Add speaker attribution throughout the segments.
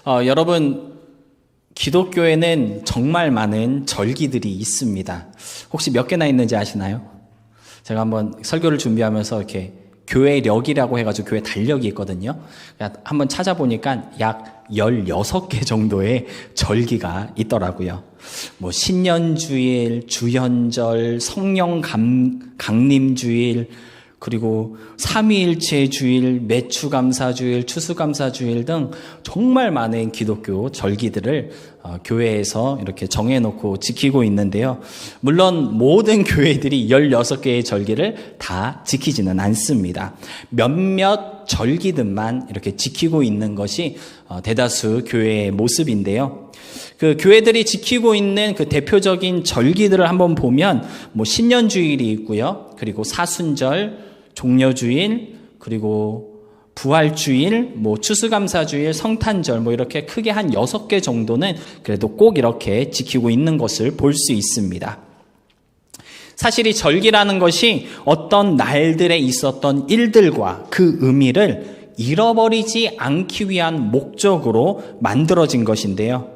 Speaker 1: 여러분, 기독교에는 정말 많은 절기들이 있습니다. 혹시 몇 개나 있는지 아시나요? 제가 한번 설교를 준비하면서 이렇게 교회력이라고 해가지고 교회 달력이 있거든요. 한번 찾아보니까 약 16개 정도의 절기가 있더라고요. 신년주일, 주현절, 성령 강림주일, 그리고 삼위일체 주일, 매추감사주일, 추수감사주일 등 정말 많은 기독교 절기들을 교회에서 이렇게 정해놓고 지키고 있는데요. 물론 모든 교회들이 16개의 절기를 다 지키지는 않습니다. 몇몇 절기들만 이렇게 지키고 있는 것이 대다수 교회의 모습인데요. 그 교회들이 지키고 있는 그 대표적인 절기들을 한번 보면 신년주일이 있고요. 그리고 사순절, 종려주일, 그리고 부활주일, 추수감사주일, 성탄절 이렇게 크게 한 6개 정도는 그래도 꼭 이렇게 지키고 있는 것을 볼 수 있습니다. 사실 이 절기라는 것이 어떤 날들에 있었던 일들과 그 의미를 잃어버리지 않기 위한 목적으로 만들어진 것인데요.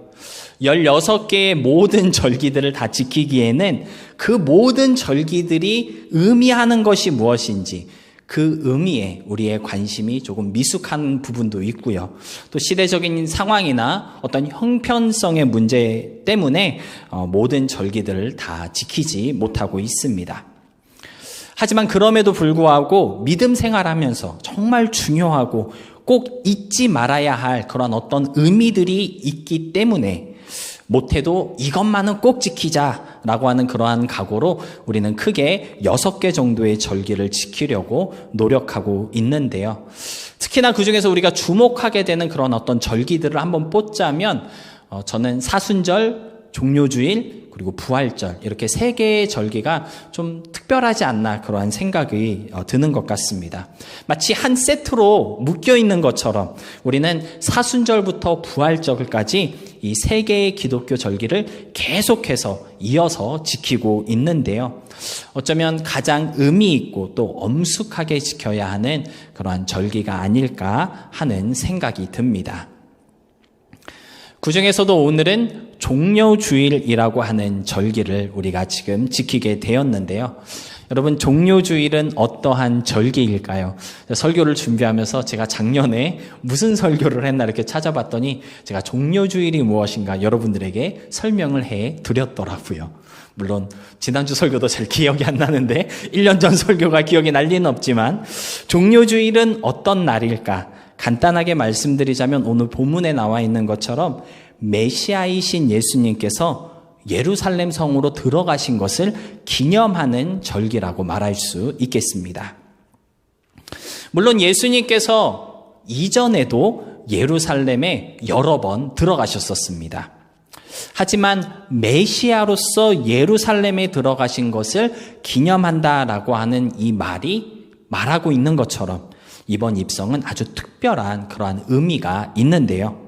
Speaker 1: 16개의 모든 절기들을 다 지키기에는 그 모든 절기들이 의미하는 것이 무엇인지 그 의미에 우리의 관심이 조금 미숙한 부분도 있고요. 또 시대적인 상황이나 어떤 형편성의 문제 때문에 모든 절기들을 다 지키지 못하고 있습니다. 하지만 그럼에도 불구하고 믿음 생활하면서 정말 중요하고 꼭 잊지 말아야 할 그런 어떤 의미들이 있기 때문에 못해도 이것만은 꼭 지키자라고 하는 그러한 각오로 우리는 크게 6개 정도의 절기를 지키려고 노력하고 있는데요. 특히나 그중에서 우리가 주목하게 되는 그런 어떤 절기들을 한번 뽑자면 저는 사순절, 종료주일, 그리고 부활절 이렇게 3개의 절기가 좀 특별하지 않나 그러한 생각이 드는 것 같습니다. 마치 한 세트로 묶여있는 것처럼 우리는 사순절부터 부활절까지 이 3개의 기독교 절기를 계속해서 이어서 지키고 있는데요. 어쩌면 가장 의미 있고 또 엄숙하게 지켜야 하는 그러한 절기가 아닐까 하는 생각이 듭니다. 그중에서도 오늘은 종려주일이라고 하는 절기를 우리가 지금 지키게 되었는데요. 여러분, 종려주일은 어떠한 절기일까요? 설교를 준비하면서 제가 작년에 무슨 설교를 했나 이렇게 찾아봤더니 제가 종려주일이 무엇인가 여러분들에게 설명을 해 드렸더라고요. 물론 지난주 설교도 잘 기억이 안 나는데 1년 전 설교가 기억이 날 리는 없지만 종려주일은 어떤 날일까? 간단하게 말씀드리자면 오늘 본문에 나와 있는 것처럼 메시아이신 예수님께서 예루살렘 성으로 들어가신 것을 기념하는 절기라고 말할 수 있겠습니다. 물론 예수님께서 이전에도 예루살렘에 여러 번 들어가셨었습니다. 하지만 메시아로서 예루살렘에 들어가신 것을 기념한다라고 하는 이 말이 말하고 있는 것처럼 이번 입성은 아주 특별한 그러한 의미가 있는데요.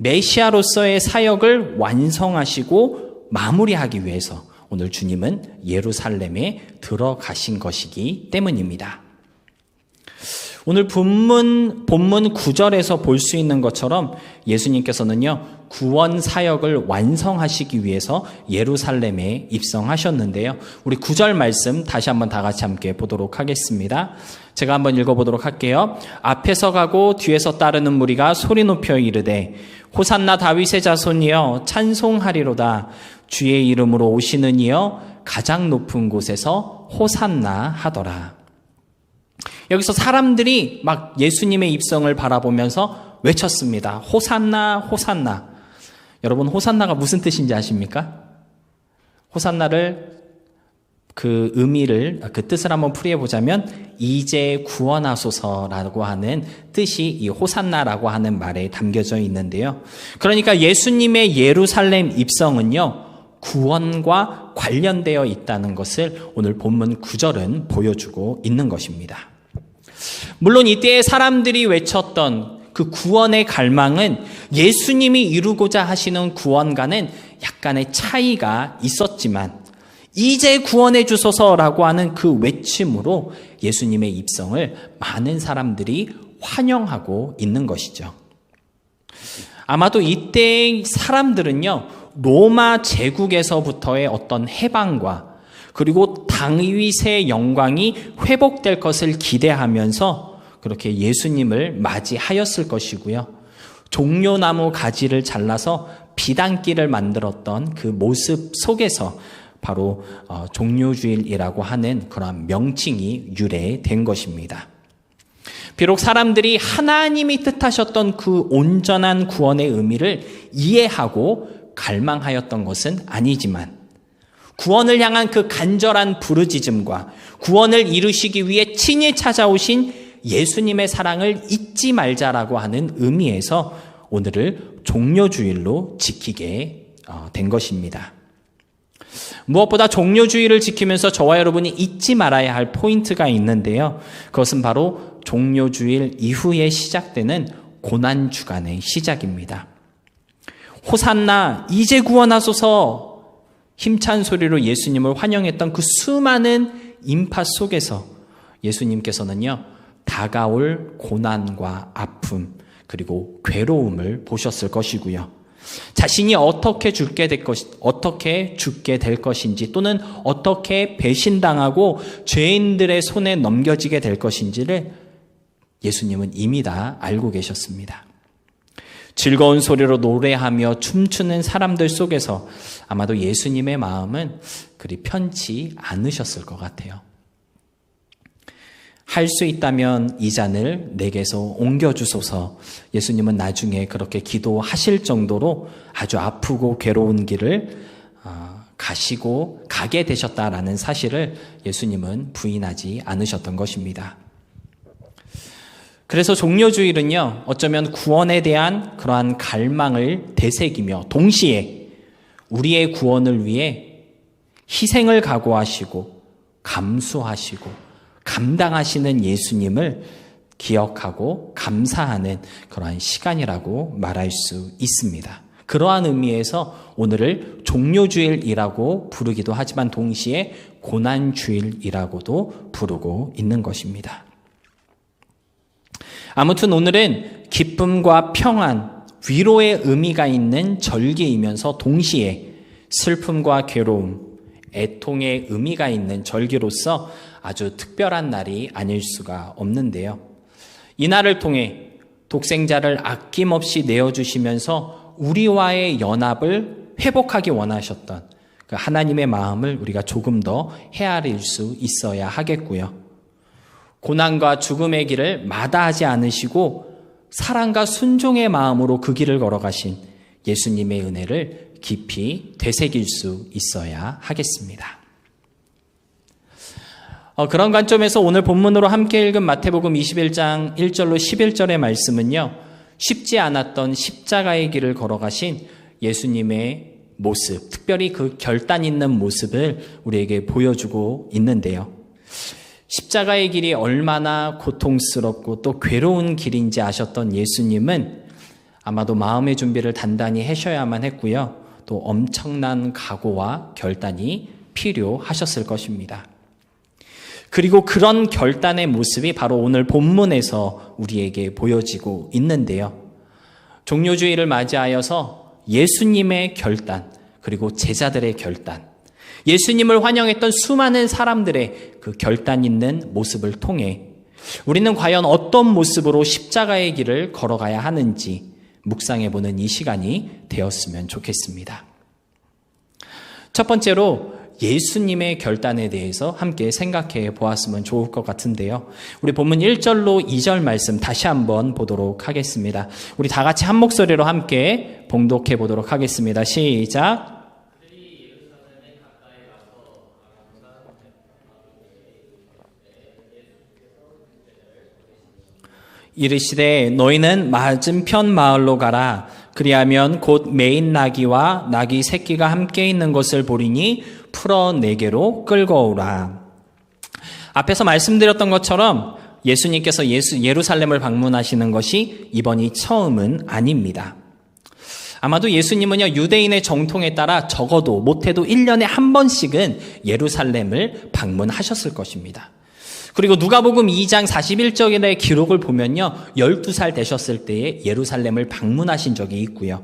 Speaker 1: 메시아로서의 사역을 완성하시고 마무리하기 위해서 오늘 주님은 예루살렘에 들어가신 것이기 때문입니다. 오늘 본문 9절에서 볼 수 있는 것처럼 예수님께서는요, 구원 사역을 완성하시기 위해서 예루살렘에 입성하셨는데요. 우리 9절 말씀 다시 한번 다 같이 함께 보도록 하겠습니다. 제가 한번 읽어보도록 할게요. 앞에서 가고 뒤에서 따르는 무리가 소리 높여 이르되 호산나 다윗의 자손이여 찬송하리로다. 주의 이름으로 오시는 이여 가장 높은 곳에서 호산나 하더라. 여기서 사람들이 막 예수님의 입성을 바라보면서 외쳤습니다. 호산나, 호산나. 여러분, 호산나가 무슨 뜻인지 아십니까? 호산나를 그 의미를, 그 뜻을 한번 풀이해보자면 이제 구원하소서라고 하는 뜻이 이 호산나라고 하는 말에 담겨져 있는데요. 그러니까 예수님의 예루살렘 입성은요, 구원과 관련되어 있다는 것을 오늘 본문 9절은 보여주고 있는 것입니다. 물론 이때의 사람들이 외쳤던 그 구원의 갈망은 예수님이 이루고자 하시는 구원과는 약간의 차이가 있었지만 이제 구원해 주소서라고 하는 그 외침으로 예수님의 입성을 많은 사람들이 환영하고 있는 것이죠. 아마도 이때의 사람들은요, 로마 제국에서부터의 어떤 해방과 그리고 다윗의 영광이 회복될 것을 기대하면서 그렇게 예수님을 맞이하였을 것이고요. 종려나무 가지를 잘라서 비단길을 만들었던 그 모습 속에서 바로 종려주일이라고 하는 그러한 명칭이 유래된 것입니다. 비록 사람들이 하나님이 뜻하셨던 그 온전한 구원의 의미를 이해하고 갈망하였던 것은 아니지만 구원을 향한 그 간절한 부르짖음과 구원을 이루시기 위해 친히 찾아오신 예수님의 사랑을 잊지 말자라고 하는 의미에서 오늘을 종려주일로 지키게 된 것입니다. 무엇보다 종려주일을 지키면서 저와 여러분이 잊지 말아야 할 포인트가 있는데요. 그것은 바로 종려주일 이후에 시작되는 고난주간의 시작입니다. 호산나 이제 구원하소서 힘찬 소리로 예수님을 환영했던 그 수많은 인파 속에서 예수님께서는요, 다가올 고난과 아픔 그리고 괴로움을 보셨을 것이고요. 자신이 어떻게 죽게 될 것인지 또는 어떻게 배신당하고 죄인들의 손에 넘겨지게 될 것인지를 예수님은 이미 다 알고 계셨습니다. 즐거운 소리로 노래하며 춤추는 사람들 속에서 아마도 예수님의 마음은 그리 편치 않으셨을 것 같아요. 할 수 있다면 이 잔을 내게서 옮겨주소서. 예수님은 나중에 그렇게 기도하실 정도로 아주 아프고 괴로운 길을 가게 되셨다라는 사실을 예수님은 부인하지 않으셨던 것입니다. 그래서 종려주일은요, 어쩌면 구원에 대한 그러한 갈망을 되새기며 동시에 우리의 구원을 위해 희생을 각오하시고 감수하시고 감당하시는 예수님을 기억하고 감사하는 그러한 시간이라고 말할 수 있습니다. 그러한 의미에서 오늘을 종려주일이라고 부르기도 하지만 동시에 고난주일이라고도 부르고 있는 것입니다. 아무튼 오늘은 기쁨과 평안, 위로의 의미가 있는 절기이면서 동시에 슬픔과 괴로움, 애통의 의미가 있는 절기로서 아주 특별한 날이 아닐 수가 없는데요. 이 날을 통해 독생자를 아낌없이 내어주시면서 우리와의 연합을 회복하기 원하셨던 그 하나님의 마음을 우리가 조금 더 헤아릴 수 있어야 하겠고요. 고난과 죽음의 길을 마다하지 않으시고 사랑과 순종의 마음으로 그 길을 걸어가신 예수님의 은혜를 깊이 되새길 수 있어야 하겠습니다. 그런 관점에서 오늘 본문으로 함께 읽은 마태복음 21장 1절로 11절의 말씀은요, 쉽지 않았던 십자가의 길을 걸어가신 예수님의 모습, 특별히 그 결단 있는 모습을 우리에게 보여주고 있는데요. 십자가의 길이 얼마나 고통스럽고 또 괴로운 길인지 아셨던 예수님은 아마도 마음의 준비를 단단히 하셔야만 했고요. 또 엄청난 각오와 결단이 필요하셨을 것입니다. 그리고 그런 결단의 모습이 바로 오늘 본문에서 우리에게 보여지고 있는데요. 종려주일을 맞이하여서 예수님의 결단, 그리고 제자들의 결단, 예수님을 환영했던 수많은 사람들의 그 결단 있는 모습을 통해 우리는 과연 어떤 모습으로 십자가의 길을 걸어가야 하는지 묵상해보는 이 시간이 되었으면 좋겠습니다. 첫 번째로 예수님의 결단에 대해서 함께 생각해 보았으면 좋을 것 같은데요. 우리 본문 1절로 2절 말씀 다시 한번 보도록 하겠습니다. 우리 다 같이 한 목소리로 함께 봉독해 보도록 하겠습니다. 시작. 이르시되 너희는 맞은편 마을로 가라. 그리하면 곧 매인 나귀와 나귀 새끼가 함께 있는 것을 보리니 풀어 내게로 끌고 오라. 앞에서 말씀드렸던 것처럼 예수님께서 예루살렘을 방문하시는 것이 이번이 처음은 아닙니다. 아마도 예수님은요, 유대인의 정통에 따라 적어도 못해도 1년에 한 번씩은 예루살렘을 방문하셨을 것입니다. 그리고 누가복음 2장 41절의 기록을 보면요, 12살 되셨을 때에 예루살렘을 방문하신 적이 있고요.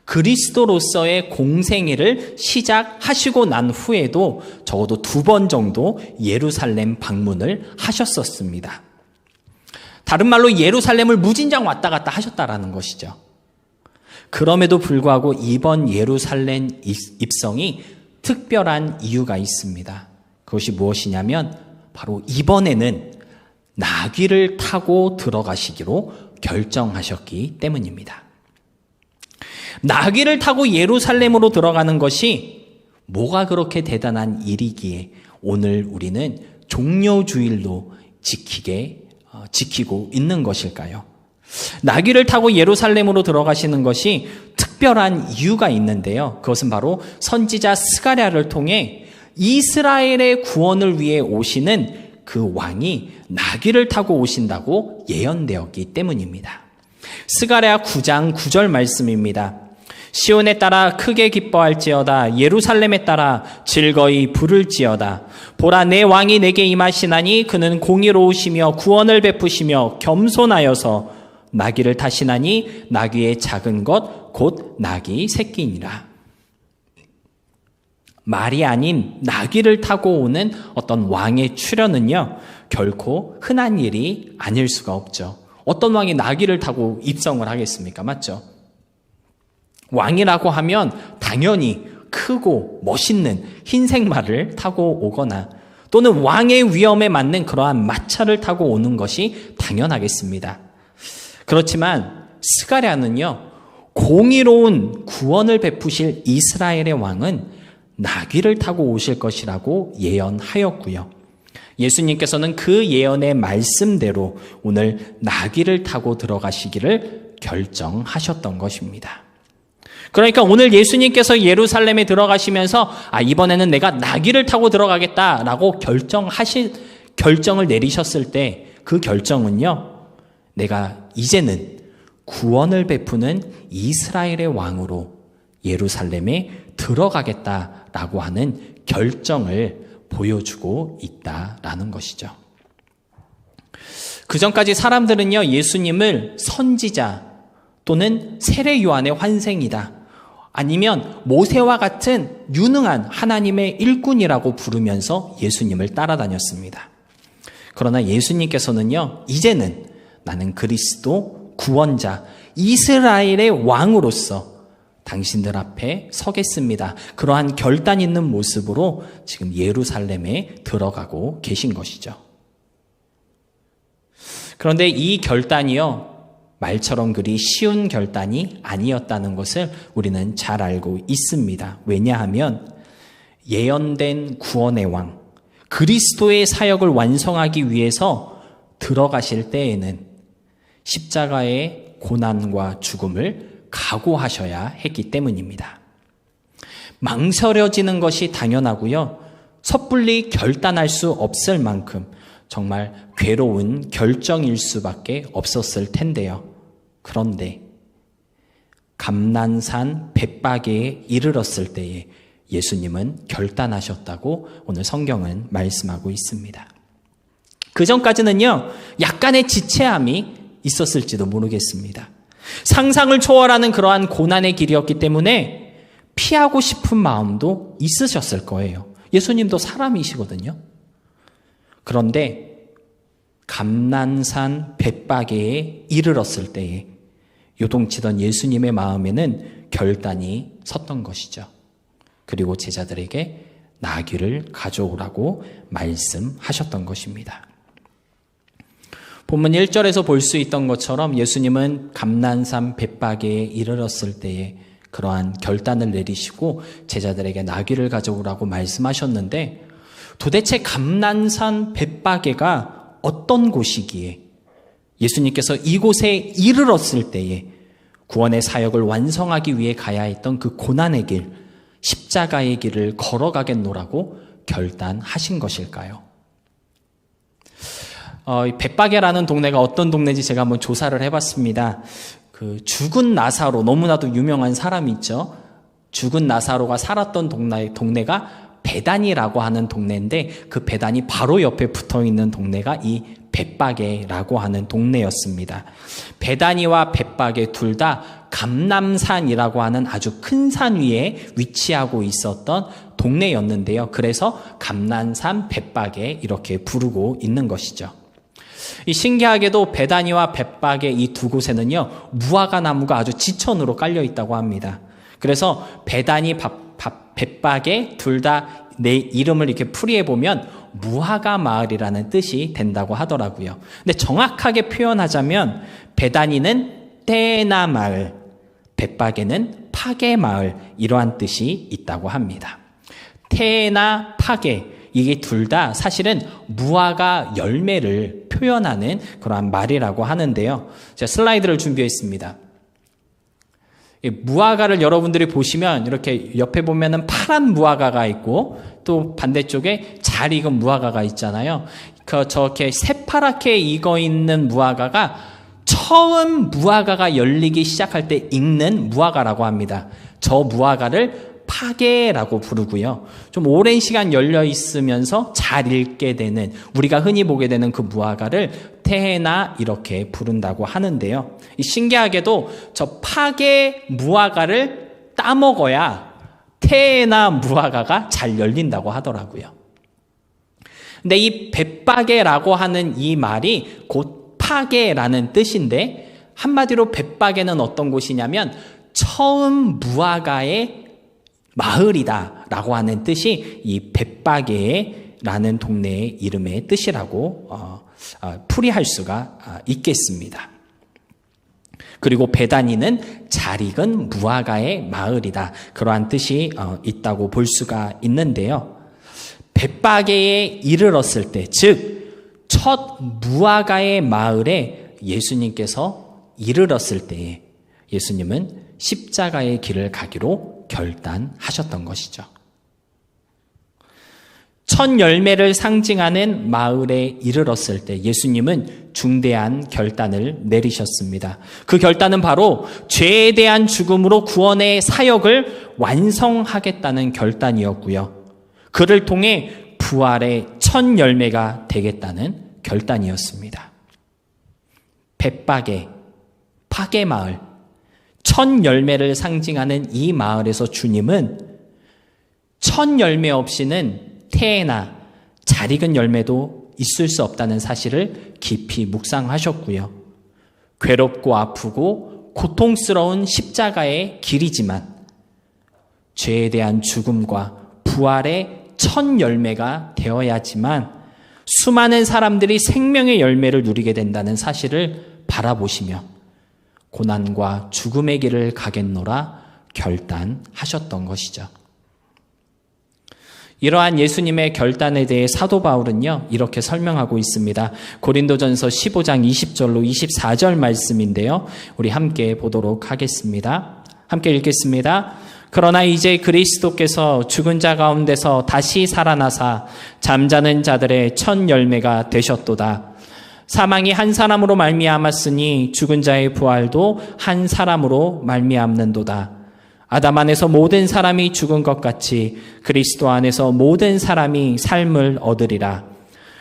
Speaker 1: 그리스도로서의 공생애를 시작하시고 난 후에도 적어도 2번 정도 예루살렘 방문을 하셨었습니다. 다른 말로 예루살렘을 무진장 왔다 갔다 하셨다라는 것이죠. 그럼에도 불구하고 이번 예루살렘 입성이 특별한 이유가 있습니다. 그것이 무엇이냐면 바로 이번에는 나귀를 타고 들어가시기로 결정하셨기 때문입니다. 나귀를 타고 예루살렘으로 들어가는 것이 뭐가 그렇게 대단한 일이기에 오늘 우리는 종려주일로 지키고 있는 것일까요? 나귀를 타고 예루살렘으로 들어가시는 것이 특별한 이유가 있는데요. 그것은 바로 선지자 스가랴를 통해 이스라엘의 구원을 위해 오시는 그 왕이 나귀를 타고 오신다고 예언되었기 때문입니다. 스가랴 9장 9절 말씀입니다. 시온에 따라 크게 기뻐할지어다. 예루살렘에 따라 즐거이 부를지어다. 보라, 내 왕이 내게 임하시나니 그는 공의로우시며 구원을 베푸시며 겸손하여서 나귀를 타시나니 나귀의 작은 것 곧 나귀 새끼니라. 말이 아닌 나귀를 타고 오는 어떤 왕의 출현은요, 결코 흔한 일이 아닐 수가 없죠. 어떤 왕이 나귀를 타고 입성을 하겠습니까? 맞죠? 왕이라고 하면 당연히 크고 멋있는 흰색 말을 타고 오거나 또는 왕의 위엄에 맞는 그러한 마차를 타고 오는 것이 당연하겠습니다. 그렇지만 스가랴는요, 공의로운 구원을 베푸실 이스라엘의 왕은 나귀를 타고 오실 것이라고 예언하였고요. 예수님께서는 그 예언의 말씀대로 오늘 나귀를 타고 들어가시기를 결정하셨던 것입니다. 그러니까 오늘 예수님께서 예루살렘에 들어가시면서 이번에는 내가 나귀를 타고 들어가겠다라고 결정을 내리셨을 때 그 결정은요, 내가 이제는 구원을 베푸는 이스라엘의 왕으로 예루살렘에 들어가겠다라고 하는 결정을 보여주고 있다라는 것이죠. 그 전까지 사람들은요, 예수님을 선지자 또는 세례 요한의 환생이다, 아니면 모세와 같은 유능한 하나님의 일꾼이라고 부르면서 예수님을 따라다녔습니다. 그러나 예수님께서는요, 이제는 나는 그리스도 구원자 이스라엘의 왕으로서 당신들 앞에 서겠습니다. 그러한 결단 있는 모습으로 지금 예루살렘에 들어가고 계신 것이죠. 그런데 이 결단이요, 말처럼 그리 쉬운 결단이 아니었다는 것을 우리는 잘 알고 있습니다. 왜냐하면 예언된 구원의 왕, 그리스도의 사역을 완성하기 위해서 들어가실 때에는 십자가의 고난과 죽음을 각오하셔야 했기 때문입니다. 망설여지는 것이 당연하고요, 섣불리 결단할 수 없을 만큼 정말 괴로운 결정일 수밖에 없었을 텐데요. 그런데 감난산 벳바게에 이르렀을 때에 예수님은 결단하셨다고 오늘 성경은 말씀하고 있습니다. 그 전까지는요, 약간의 지체함이 있었을지도 모르겠습니다. 상상을 초월하는 그러한 고난의 길이었기 때문에 피하고 싶은 마음도 있으셨을 거예요. 예수님도 사람이시거든요. 그런데 감난산 벳바게에 이르렀을 때에 요동치던 예수님의 마음에는 결단이 섰던 것이죠. 그리고 제자들에게 나귀를 가져오라고 말씀하셨던 것입니다. 본문 1절에서 볼 수 있던 것처럼 예수님은 감난산 벳바게에 이르렀을 때에 그러한 결단을 내리시고 제자들에게 나귀를 가져오라고 말씀하셨는데, 도대체 감난산 벳바게가 어떤 곳이기에 예수님께서 이곳에 이르렀을 때에 구원의 사역을 완성하기 위해 가야 했던 그 고난의 길, 십자가의 길을 걸어가겠노라고 결단하신 것일까요? 벳바게라는 동네가 어떤 동네인지 제가 한번 조사를 해봤습니다. 그 죽은 나사로, 너무나도 유명한 사람이 있죠. 죽은 나사로가 살았던 동네가 베단이라고 하는 동네인데 그 베단이 바로 옆에 붙어있는 동네가 이 벳바게라고 하는 동네였습니다. 베다니와 벳바게 둘 다 감람산이라고 하는 아주 큰 산 위에 위치하고 있었던 동네였는데요. 그래서 감람산 벳바게 이렇게 부르고 있는 것이죠. 이 신기하게도 베다니와 벳바게 이 두 곳에는요, 무화과 나무가 아주 지천으로 깔려 있다고 합니다. 그래서 베다니, 벳바게 둘 다 내 이름을 이렇게 풀이해 보면 무화과 마을이라는 뜻이 된다고 하더라고요. 근데 정확하게 표현하자면 베다니는 테에나 마을, 벳바게는 파게 마을, 이러한 뜻이 있다고 합니다. 테에나 파게, 이게 둘 다 사실은 무화과 열매를 표현하는 그러한 말이라고 하는데요. 제가 슬라이드를 준비했습니다. 무화과를 여러분들이 보시면 이렇게 옆에 보면은 파란 무화과가 있고 또 반대쪽에 잘 익은 무화과가 있잖아요. 저렇게 새파랗게 익어 있는 무화과가 처음 무화과가 열리기 시작할 때 익는 무화과라고 합니다. 저 무화과를 파게라고 부르고요. 좀 오랜 시간 열려 있으면서 잘 익게 되는, 우리가 흔히 보게 되는 그 무화과를 테헤나 이렇게 부른다고 하는데요. 신기하게도 저 파게 무화과를 따먹어야 테헤나 무화과가 잘 열린다고 하더라고요. 근데 이 벳바게라고 하는 이 말이 곧 파게라는 뜻인데, 한마디로 벳바게는 어떤 곳이냐면 처음 무화과의 마을이다 라고 하는 뜻이 이 벳바게라는 동네의 이름의 뜻이라고 풀이할 수가 있겠습니다. 그리고 베다니는 잘 익은 무화과의 마을이다, 그러한 뜻이 있다고 볼 수가 있는데요. 벳바게에 이르렀을 때, 즉 첫 무화과의 마을에 예수님께서 이르렀을 때에 예수님은 십자가의 길을 가기로 결단하셨던 것이죠. 첫 열매를 상징하는 마을에 이르렀을 때 예수님은 중대한 결단을 내리셨습니다. 그 결단은 바로 죄에 대한 죽음으로 구원의 사역을 완성하겠다는 결단이었고요. 그를 통해 부활의 첫 열매가 되겠다는 결단이었습니다. 벳바게, 파게 마을, 첫 열매를 상징하는 이 마을에서 주님은 첫 열매 없이는 테에나, 잘 익은 열매도 있을 수 없다는 사실을 깊이 묵상하셨고요. 괴롭고 아프고 고통스러운 십자가의 길이지만 죄에 대한 죽음과 부활의 첫 열매가 되어야지만 수많은 사람들이 생명의 열매를 누리게 된다는 사실을 바라보시며 고난과 죽음의 길을 가겠노라 결단하셨던 것이죠. 이러한 예수님의 결단에 대해 사도 바울은요, 이렇게 설명하고 있습니다. 고린도전서 15장 20절로 24절 말씀인데요. 우리 함께 보도록 하겠습니다. 함께 읽겠습니다. 그러나 이제 그리스도께서 죽은 자 가운데서 다시 살아나사 잠자는 자들의 첫 열매가 되셨도다. 사망이 한 사람으로 말미암았으니 죽은 자의 부활도 한 사람으로 말미암는도다. 아담 안에서 모든 사람이 죽은 것 같이 그리스도 안에서 모든 사람이 삶을 얻으리라.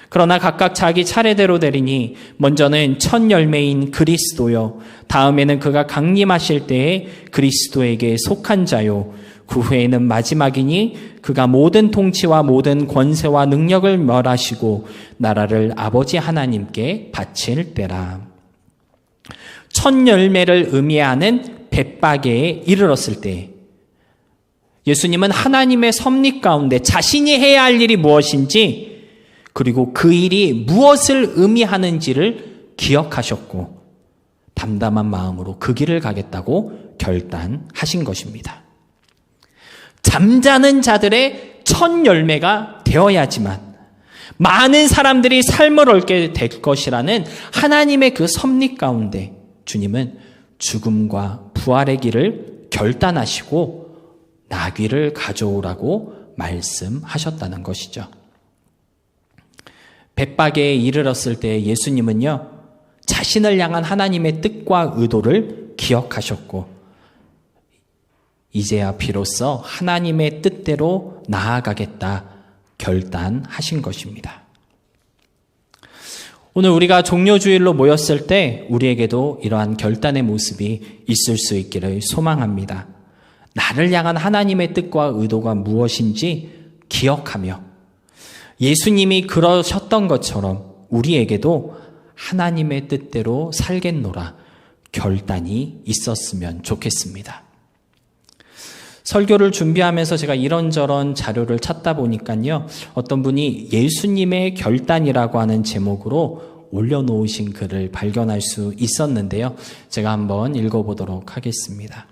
Speaker 1: 그러나 각각 자기 차례대로 되리니 먼저는 첫 열매인 그리스도요, 다음에는 그가 강림하실 때에 그리스도에게 속한 자요, 그 후에는 마지막이니 그가 모든 통치와 모든 권세와 능력을 멸하시고 나라를 아버지 하나님께 바칠 때라. 첫 열매를 의미하는 벳바게에 이르렀을 때 예수님은 하나님의 섭리 가운데 자신이 해야 할 일이 무엇인지, 그리고 그 일이 무엇을 의미하는지를 기억하셨고 담담한 마음으로 그 길을 가겠다고 결단하신 것입니다. 잠자는 자들의 첫 열매가 되어야지만 많은 사람들이 삶을 얻게 될 것이라는 하나님의 그 섭리 가운데 주님은 죽음과 부활의 길을 결단하시고 나귀를 가져오라고 말씀하셨다는 것이죠. 벳바게에 이르렀을 때 예수님은요, 자신을 향한 하나님의 뜻과 의도를 기억하셨고 이제야 비로소 하나님의 뜻대로 나아가겠다 결단하신 것입니다. 오늘 우리가 종료주일로 모였을 때 우리에게도 이러한 결단의 모습이 있을 수 있기를 소망합니다. 나를 향한 하나님의 뜻과 의도가 무엇인지 기억하며 예수님이 그러셨던 것처럼 우리에게도 하나님의 뜻대로 살겠노라 결단이 있었으면 좋겠습니다. 설교를 준비하면서 제가 이런저런 자료를 찾다 보니까요, 어떤 분이 예수님의 결단이라고 하는 제목으로 올려놓으신 글을 발견할 수 있었는데요. 제가 한번 읽어보도록 하겠습니다.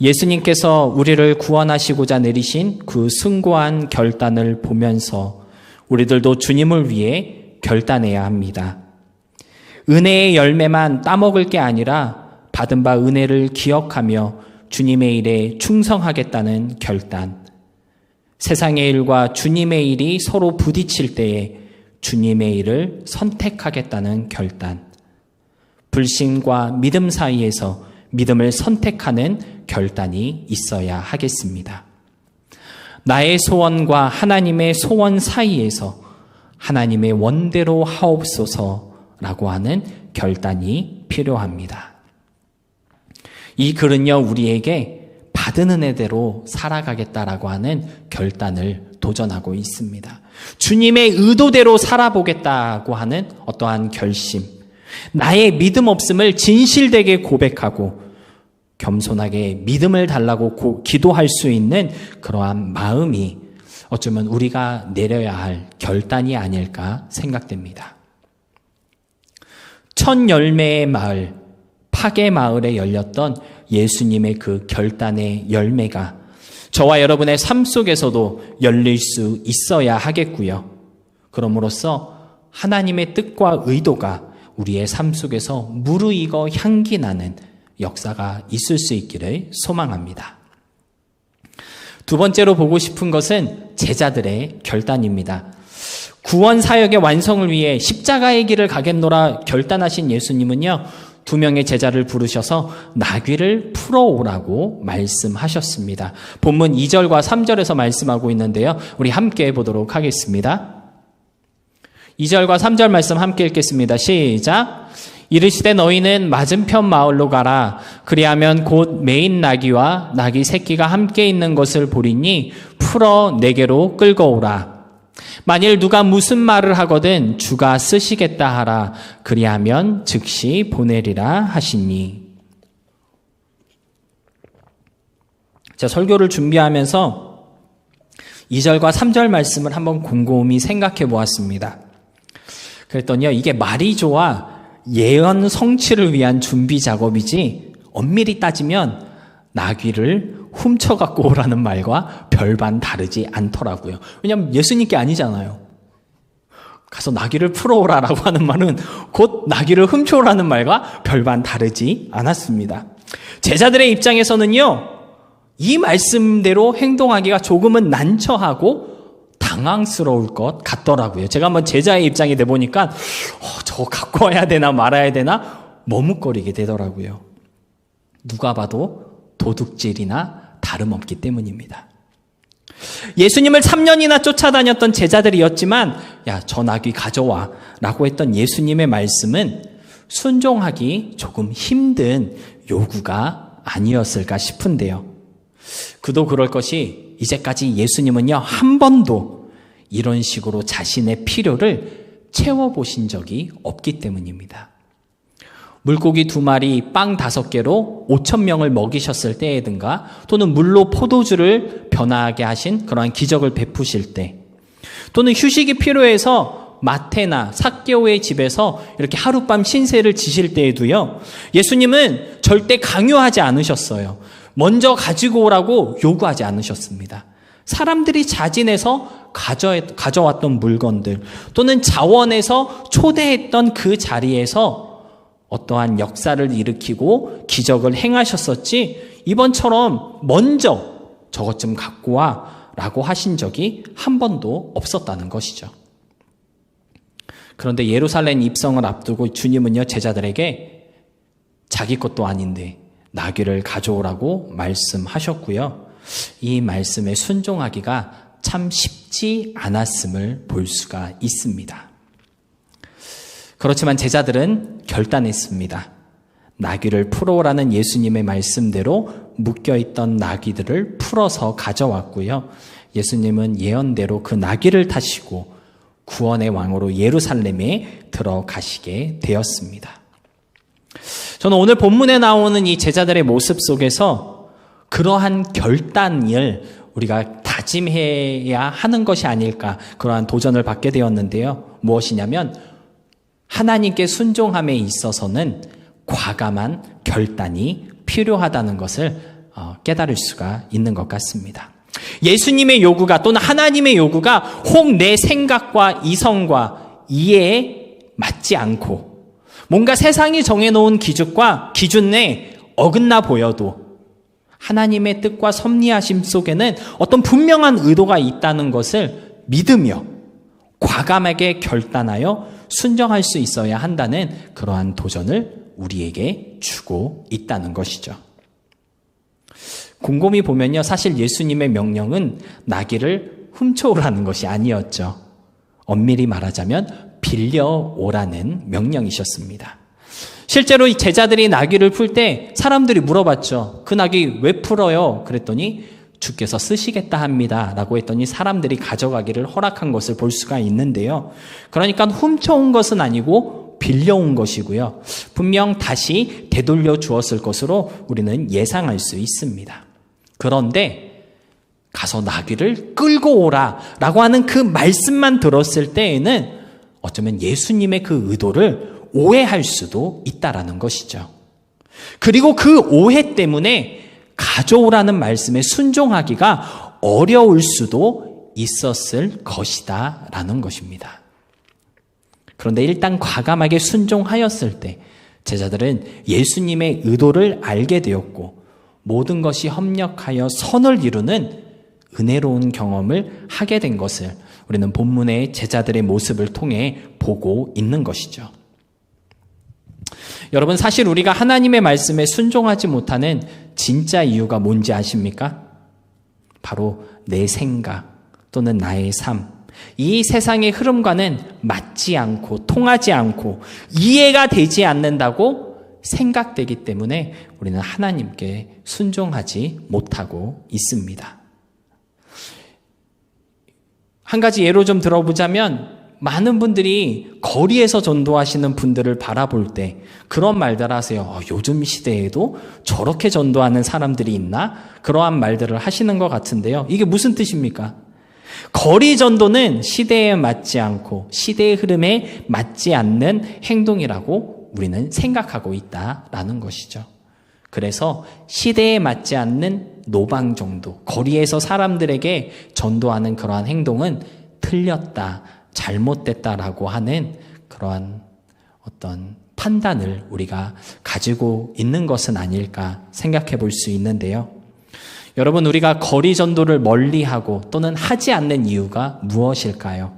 Speaker 1: 예수님께서 우리를 구원하시고자 내리신 그 숭고한 결단을 보면서 우리들도 주님을 위해 결단해야 합니다. 은혜의 열매만 따먹을 게 아니라 받은 바 은혜를 기억하며 주님의 일에 충성하겠다는 결단. 세상의 일과 주님의 일이 서로 부딪힐 때에 주님의 일을 선택하겠다는 결단. 불신과 믿음 사이에서 믿음을 선택하는 결단이 있어야 하겠습니다. 나의 소원과 하나님의 소원 사이에서 하나님의 원대로 하옵소서라고 하는 결단이 필요합니다. 이 글은요, 우리에게 받은 은혜대로 살아가겠다라고 하는 결단을 도전하고 있습니다. 주님의 의도대로 살아보겠다고 하는 어떠한 결심, 나의 믿음 없음을 진실되게 고백하고 겸손하게 믿음을 달라고 기도할 수 있는 그러한 마음이 어쩌면 우리가 내려야 할 결단이 아닐까 생각됩니다. 첫 열매의 마을, 파게 마을에 열렸던 예수님의 그 결단의 열매가 저와 여러분의 삶 속에서도 열릴 수 있어야 하겠고요. 그럼으로써 하나님의 뜻과 의도가 우리의 삶 속에서 무르익어 향기 나는 역사가 있을 수 있기를 소망합니다. 두 번째로 보고 싶은 것은 제자들의 결단입니다. 구원 사역의 완성을 위해 십자가의 길을 가겠노라 결단하신 예수님은요, 2명의 제자를 부르셔서 나귀를 풀어오라고 말씀하셨습니다. 본문 2절과 3절에서 말씀하고 있는데요. 우리 함께 해보도록 하겠습니다. 2절과 3절 말씀 함께 읽겠습니다. 시작! 이르시되 너희는 맞은편 마을로 가라. 그리하면 곧 매인 나귀와 나귀 새끼가 함께 있는 것을 보리니 풀어 내게로 끌고 오라. 만일 누가 무슨 말을 하거든 주가 쓰시겠다 하라. 그리하면 즉시 보내리라 하시니. 자, 설교를 준비하면서 2절과 3절 말씀을 한번 곰곰이 생각해 보았습니다. 그랬더니요, 이게 말이 좋아 예언 성취를 위한 준비 작업이지 엄밀히 따지면 나귀를 훔쳐갖고 오라는 말과 별반 다르지 않더라고요. 왜냐하면 예수님께 아니잖아요. 가서 나귀를 풀어오라라고 하는 말은 곧 나귀를 훔쳐오라는 말과 별반 다르지 않았습니다. 제자들의 입장에서는요, 이 말씀대로 행동하기가 조금은 난처하고 당황스러울 것 같더라고요. 제가 한번 제자의 입장이 돼 보니까 저거 갖고 와야 되나 말아야 되나 머뭇거리게 되더라고요. 누가 봐도 도둑질이나 다름없기 때문입니다. 예수님을 3년이나 쫓아다녔던 제자들이었지만 야, 저 나귀 가져와 라고 했던 예수님의 말씀은 순종하기 조금 힘든 요구가 아니었을까 싶은데요. 그도 그럴 것이 이제까지 예수님은요, 한 번도 이런 식으로 자신의 필요를 채워보신 적이 없기 때문입니다. 물고기 2마리, 빵 5개로 5,000명을 먹이셨을 때에든가, 또는 물로 포도주를 변화하게 하신 그러한 기적을 베푸실 때, 또는 휴식이 필요해서 마태나 삭개오의 집에서 이렇게 하룻밤 신세를 지실 때에도요, 예수님은 절대 강요하지 않으셨어요. 먼저 가지고 오라고 요구하지 않으셨습니다. 사람들이 자진해서 가져왔던 물건들, 또는 자원에서 초대했던 그 자리에서 어떠한 역사를 일으키고 기적을 행하셨었지, 이번처럼 먼저 저것 좀 갖고 와 라고 하신 적이 한 번도 없었다는 것이죠. 그런데 예루살렘 입성을 앞두고 주님은요, 제자들에게 자기 것도 아닌데 나귀를 가져오라고 말씀하셨고요. 이 말씀에 순종하기가 참 쉽지 않았음을 볼 수가 있습니다. 그렇지만 제자들은 결단했습니다. 나귀를 풀어오라는 예수님의 말씀대로 묶여있던 나귀들을 풀어서 가져왔고요. 예수님은 예언대로 그 나귀를 타시고 구원의 왕으로 예루살렘에 들어가시게 되었습니다. 저는 오늘 본문에 나오는 이 제자들의 모습 속에서 그러한 결단을 우리가 다짐해야 하는 것이 아닐까, 그러한 도전을 받게 되었는데요. 무엇이냐면 하나님께 순종함에 있어서는 과감한 결단이 필요하다는 것을 깨달을 수가 있는 것 같습니다. 예수님의 요구가 또는 하나님의 요구가 혹 내 생각과 이성과 이해에 맞지 않고 뭔가 세상이 정해놓은 기준에 어긋나 보여도 하나님의 뜻과 섭리하심 속에는 어떤 분명한 의도가 있다는 것을 믿으며 과감하게 결단하여 순종할 수 있어야 한다는 그러한 도전을 우리에게 주고 있다는 것이죠. 곰곰이 보면요, 사실 예수님의 명령은 나귀를 훔쳐오라는 것이 아니었죠. 엄밀히 말하자면 빌려오라는 명령이셨습니다. 실제로 이 제자들이 나귀를 풀 때 사람들이 물어봤죠. 그 나귀 왜 풀어요? 그랬더니 주께서 쓰시겠다 합니다 라고 했더니 사람들이 가져가기를 허락한 것을 볼 수가 있는데요. 그러니까 훔쳐온 것은 아니고 빌려온 것이고요. 분명 다시 되돌려 주었을 것으로 우리는 예상할 수 있습니다. 그런데 가서 나귀를 끌고 오라 라고 하는 그 말씀만 들었을 때에는 어쩌면 예수님의 그 의도를 오해할 수도 있다라는 것이죠. 그리고 그 오해 때문에 가져오라는 말씀에 순종하기가 어려울 수도 있었을 것이다 라는 것입니다. 그런데 일단 과감하게 순종하였을 때 제자들은 예수님의 의도를 알게 되었고 모든 것이 협력하여 선을 이루는 은혜로운 경험을 하게 된 것을 우리는 본문의 제자들의 모습을 통해 보고 있는 것이죠. 여러분, 사실 우리가 하나님의 말씀에 순종하지 못하는 진짜 이유가 뭔지 아십니까? 바로 내 생각 또는 나의 삶, 이 세상의 흐름과는 맞지 않고 통하지 않고 이해가 되지 않는다고 생각되기 때문에 우리는 하나님께 순종하지 못하고 있습니다. 한 가지 예로 좀 들어보자면 많은 분들이 거리에서 전도하시는 분들을 바라볼 때 그런 말들 하세요. 요즘 시대에도 저렇게 전도하는 사람들이 있나? 그러한 말들을 하시는 것 같은데요. 이게 무슨 뜻입니까? 거리 전도는 시대에 맞지 않고 시대의 흐름에 맞지 않는 행동이라고 우리는 생각하고 있다라는 것이죠. 그래서 시대에 맞지 않는 노방 정도, 거리에서 사람들에게 전도하는 그러한 행동은 틀렸다, 잘못됐다라고 하는 그러한 어떤 판단을 우리가 가지고 있는 것은 아닐까 생각해 볼 수 있는데요. 여러분, 우리가 거리 전도를 멀리하고 또는 하지 않는 이유가 무엇일까요?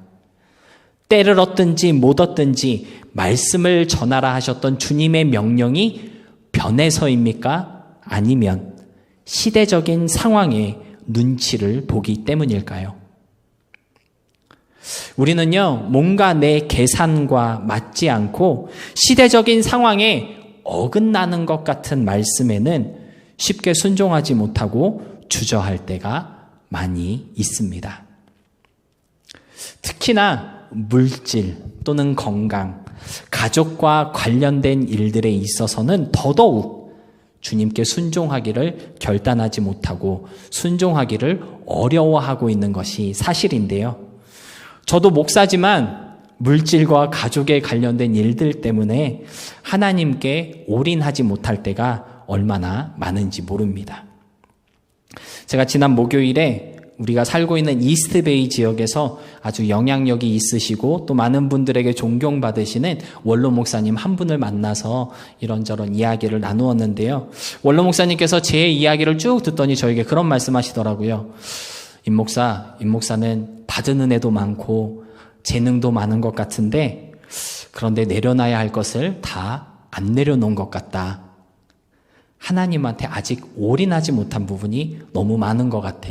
Speaker 1: 때를 얻든지 못 얻든지 말씀을 전하라 하셨던 주님의 명령이 변해서입니까? 아니면 시대적인 상황의 눈치를 보기 때문일까요? 우리는요, 뭔가 내 계산과 맞지 않고 시대적인 상황에 어긋나는 것 같은 말씀에는 쉽게 순종하지 못하고 주저할 때가 많이 있습니다. 특히나 물질 또는 건강, 가족과 관련된 일들에 있어서는 더더욱 주님께 순종하기를 결단하지 못하고 순종하기를 어려워하고 있는 것이 사실인데요. 저도 목사지만 물질과 가족에 관련된 일들 때문에 하나님께 올인하지 못할 때가 얼마나 많은지 모릅니다. 제가 지난 목요일에 우리가 살고 있는 이스트베이 지역에서 아주 영향력이 있으시고 또 많은 분들에게 존경받으시는 원로 목사님 한 분을 만나서 이런저런 이야기를 나누었는데요. 원로 목사님께서 제 이야기를 쭉 듣더니 저에게 그런 말씀하시더라고요. 임 목사는 받은 은혜도 많고 재능도 많은 것 같은데 그런데 내려놔야 할 것을 다 안 내려놓은 것 같다. 하나님한테 아직 올인하지 못한 부분이 너무 많은 것 같아.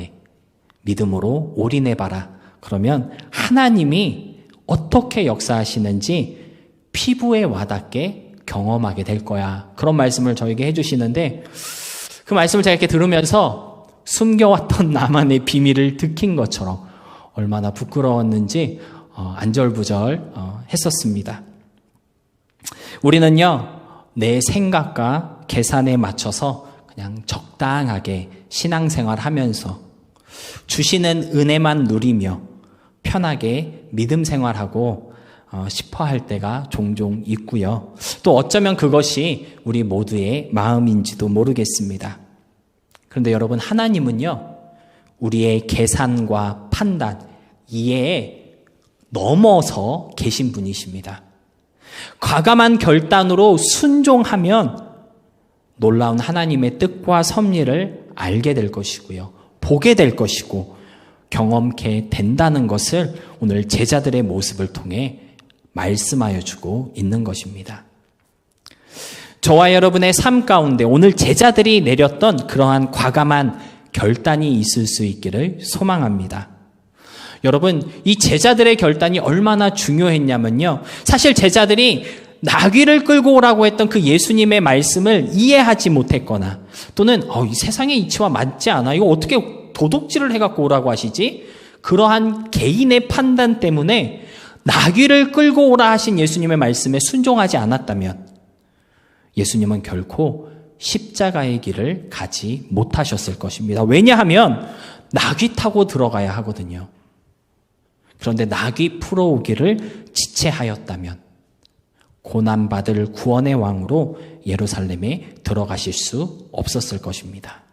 Speaker 1: 믿음으로 올인해봐라. 그러면 하나님이 어떻게 역사하시는지 피부에 와닿게 경험하게 될 거야. 그런 말씀을 저에게 해주시는데, 그 말씀을 제가 이렇게 들으면서 숨겨왔던 나만의 비밀을 들킨 것처럼 얼마나 부끄러웠는지 안절부절 했었습니다. 우리는요, 내 생각과 계산에 맞춰서 그냥 적당하게 신앙생활 하면서 주시는 은혜만 누리며 편하게 믿음 생활하고 싶어 할 때가 종종 있고요. 또 어쩌면 그것이 우리 모두의 마음인지도 모르겠습니다. 그런데 여러분, 하나님은요, 우리의 계산과 판단, 이해에 넘어서 계신 분이십니다. 과감한 결단으로 순종하면 놀라운 하나님의 뜻과 섭리를 알게 될 것이고요. 보게 될 것이고 경험케 된다는 것을 오늘 제자들의 모습을 통해 말씀하여 주고 있는 것입니다. 저와 여러분의 삶 가운데 오늘 제자들이 내렸던 그러한 과감한 결단이 있을 수 있기를 소망합니다. 여러분, 이 제자들의 결단이 얼마나 중요했냐면요, 사실 제자들이 나귀를 끌고 오라고 했던 그 예수님의 말씀을 이해하지 못했거나 또는 이 세상의 이치와 맞지 않아, 이거 어떻게 도둑질을 해갖고 오라고 하시지? 그러한 개인의 판단 때문에 나귀를 끌고 오라 하신 예수님의 말씀에 순종하지 않았다면 예수님은 결코 십자가의 길을 가지 못하셨을 것입니다. 왜냐하면 나귀 타고 들어가야 하거든요. 그런데 나귀 풀어오기를 지체하였다면 고난받을 구원의 왕으로 예루살렘에 들어가실 수 없었을 것입니다.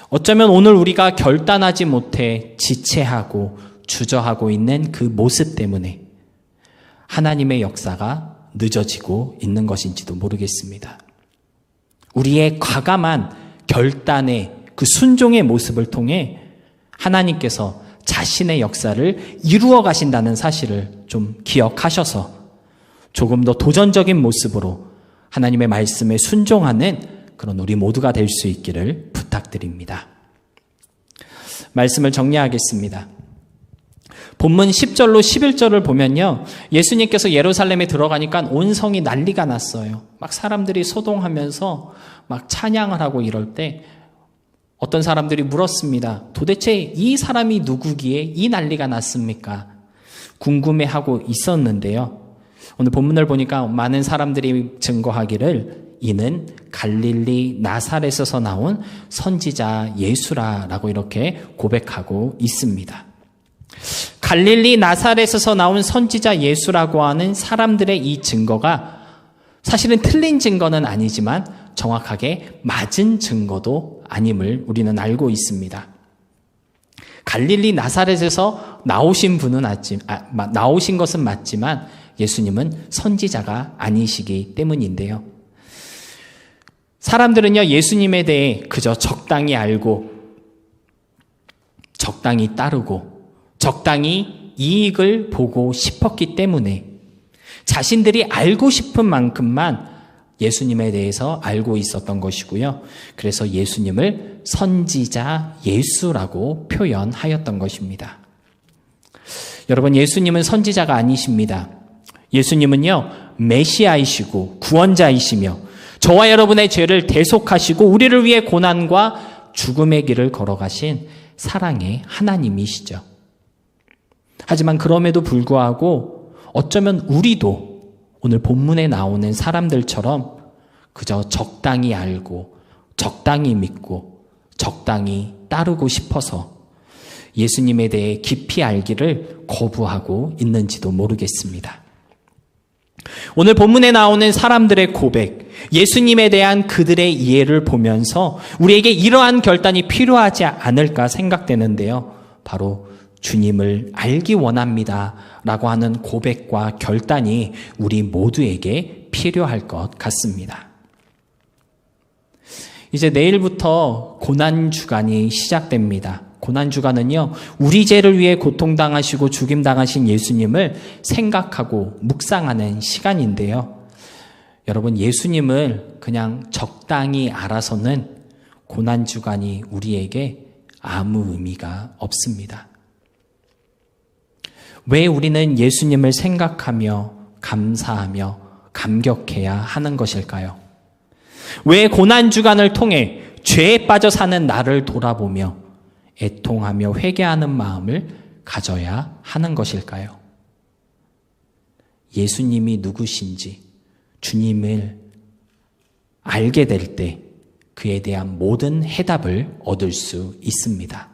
Speaker 1: 어쩌면 오늘 우리가 결단하지 못해 지체하고 주저하고 있는 그 모습 때문에 하나님의 역사가 늦어지고 있는 것인지도 모르겠습니다. 우리의 과감한 결단의 그 순종의 모습을 통해 하나님께서 자신의 역사를 이루어 가신다는 사실을 좀 기억하셔서 조금 더 도전적인 모습으로 하나님의 말씀에 순종하는 그런 우리 모두가 될 수 있기를 부탁드립니다. 말씀을 정리하겠습니다. 본문 10절로 11절을 보면요, 예수님께서 예루살렘에 들어가니까 온 성이 난리가 났어요. 막 사람들이 소동하면서 막 찬양을 하고 이럴 때 어떤 사람들이 물었습니다. 도대체 이 사람이 누구기에 이 난리가 났습니까? 궁금해하고 있었는데요. 오늘 본문을 보니까 많은 사람들이 증거하기를 이는 갈릴리 나사렛에서 나온 선지자 예수라라고 이렇게 고백하고 있습니다. 갈릴리 나사렛에서 나온 선지자 예수라고 하는 사람들의 이 증거가 사실은 틀린 증거는 아니지만 정확하게 맞은 증거도 아님을 우리는 알고 있습니다. 갈릴리 나사렛에서 나오신 것은 맞지만 예수님은 선지자가 아니시기 때문인데요. 사람들은요, 예수님에 대해 그저 적당히 알고 적당히 따르고 적당히 이익을 보고 싶었기 때문에 자신들이 알고 싶은 만큼만 예수님에 대해서 알고 있었던 것이고요. 그래서 예수님을 선지자 예수라고 표현하였던 것입니다. 여러분, 예수님은 선지자가 아니십니다. 예수님은요, 메시아이시고 구원자이시며 저와 여러분의 죄를 대속하시고 우리를 위해 고난과 죽음의 길을 걸어가신 사랑의 하나님이시죠. 하지만 그럼에도 불구하고 어쩌면 우리도 오늘 본문에 나오는 사람들처럼 그저 적당히 알고 적당히 믿고 적당히 따르고 싶어서 예수님에 대해 깊이 알기를 거부하고 있는지도 모르겠습니다. 오늘 본문에 나오는 사람들의 고백, 예수님에 대한 그들의 이해를 보면서 우리에게 이러한 결단이 필요하지 않을까 생각되는데요. 바로 주님을 알기 원합니다 라고 하는 고백과 결단이 우리 모두에게 필요할 것 같습니다. 이제 내일부터 고난주간이 시작됩니다. 고난주간은요, 우리 죄를 위해 고통당하시고 죽임당하신 예수님을 생각하고 묵상하는 시간인데요. 여러분, 예수님을 그냥 적당히 알아서는 고난주간이 우리에게 아무 의미가 없습니다. 왜 우리는 예수님을 생각하며 감사하며 감격해야 하는 것일까요? 왜 고난주간을 통해 죄에 빠져 사는 나를 돌아보며 애통하며 회개하는 마음을 가져야 하는 것일까요? 예수님이 누구신지 주님을 알게 될 때 그에 대한 모든 해답을 얻을 수 있습니다.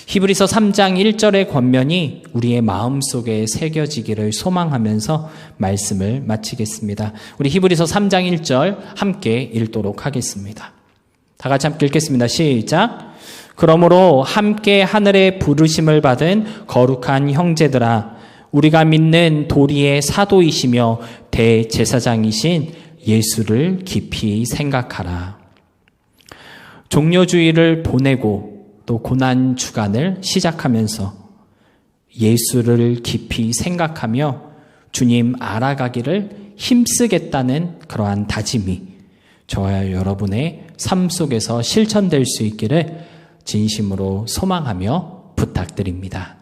Speaker 1: 히브리서 3장 1절의 권면이 우리의 마음속에 새겨지기를 소망하면서 말씀을 마치겠습니다. 우리 히브리서 3장 1절 함께 읽도록 하겠습니다. 다 같이 함께 읽겠습니다. 시작. 그러므로 함께 하늘의 부르심을 받은 거룩한 형제들아, 우리가 믿는 도리의 사도이시며 대제사장이신 예수를 깊이 생각하라. 종료주의를 보내고 또 고난주간을 시작하면서 예수를 깊이 생각하며 주님 알아가기를 힘쓰겠다는 그러한 다짐이 저와 여러분의 삶 속에서 실천될 수 있기를 진심으로 소망하며 부탁드립니다.